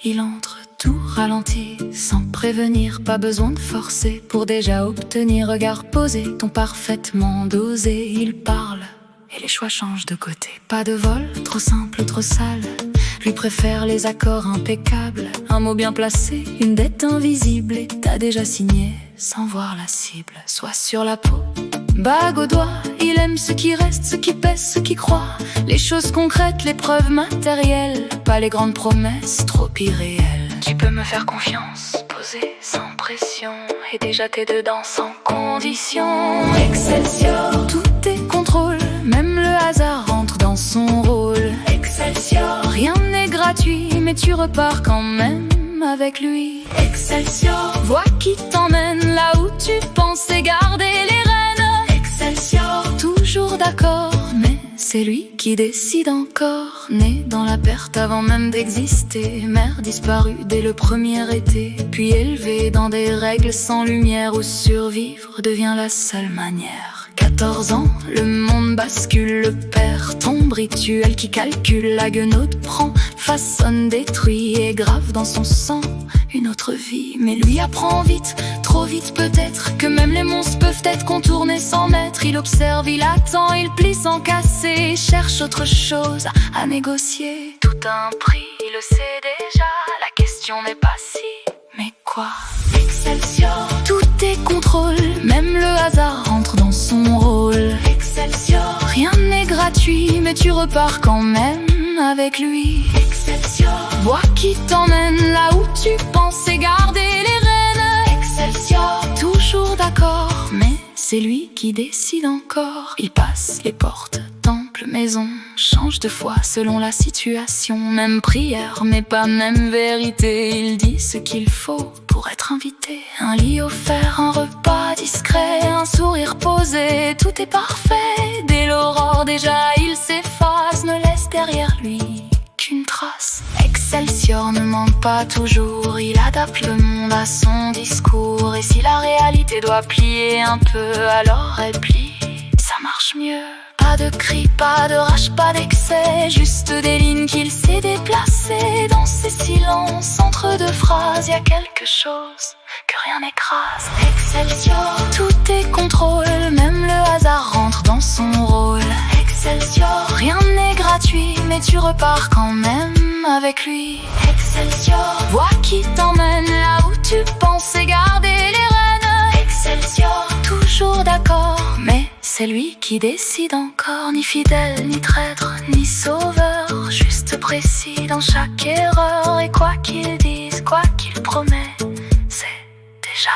il entre tout ralenti, sans prévenir, pas besoin de forcer pour déjà obtenir. Regard posé, ton parfaitement dosé, il parle et les choix changent de côté. Pas de vol, trop simple, trop sale, lui préfère les accords impeccables. Un mot bien placé, une dette invisible, et t'as déjà signé sans voir la cible. Soit sur la peau, bague au doigt, il aime ce qui reste, ce qui pèse, ce qui croit. Les choses concrètes, les preuves matérielles, pas les grandes promesses trop irréelles. Tu peux me faire confiance, poser sans pression, et déjà t'es dedans sans condition. Excelsior, tout est contrôle, même le hasard entre dans son rôle. Excelsior, rien n'est gratuit, mais tu repars quand même avec lui. Excelsior, vois qui t'emmène là où tu pensais garder les rênes. Excelsior, toujours d'accord, mais c'est lui qui décide encore. Né dans la perte avant même d'exister, mère disparue dès le premier été, puis élevé dans des règles sans lumière où survivre devient la seule manière. 14 ans, le monde bascule, le père tombe, rituel qui calcule, la guenaude prend, façonne, détruit et grave dans son sang une autre vie. Mais lui apprend vite, trop vite peut-être, que même les monstres peuvent être contournés sans maître. Il observe, il attend, il plie sans casser, cherche autre chose à négocier. Tout a un prix, il le sait déjà, la question n'est pas si, mais quoi. Excelsior, tout est contrôle, même le hasard entre dans son rôle. Excelsior, rien n'est gratuit, mais tu repars quand même avec lui. Excelsior, vois qui t'emmène là où tu pensais garder les rênes. Excelsior, toujours d'accord, mais c'est lui qui décide encore. Il passe les portes, temple, maison, change de foi selon la situation. Même prière, mais pas même vérité. Il dit ce qu'il faut pour être invité. Un lit offert, un repas discret, un sourire posé, tout est parfait. Dès l'aurore déjà il s'efface, ne laisse derrière lui qu'une trace. Excelsior ne ment pas toujours, il adapte le monde à son discours. Et si la réalité doit plier un peu, alors elle plie, ça marche mieux. Pas de cris, pas de rage, pas d'excès, juste des lignes qu'il sait déplacer. Dans ces silences, entre deux phrases, y a quelque chose que rien n'écrase. Excelsior, tout est contrôle, même le hasard rentre dans son rôle. Excelsior, rien n'est gratuit, mais tu repars quand même avec lui. Excelsior, vois qui t'emmène là où tu pensais garder les rênes. Excelsior, toujours d'accord, mais c'est lui qui décide encore. Ni fidèle, ni traître, ni sauveur, juste précis dans chaque erreur. Et quoi qu'il dise, quoi qu'il promet, c'est déjà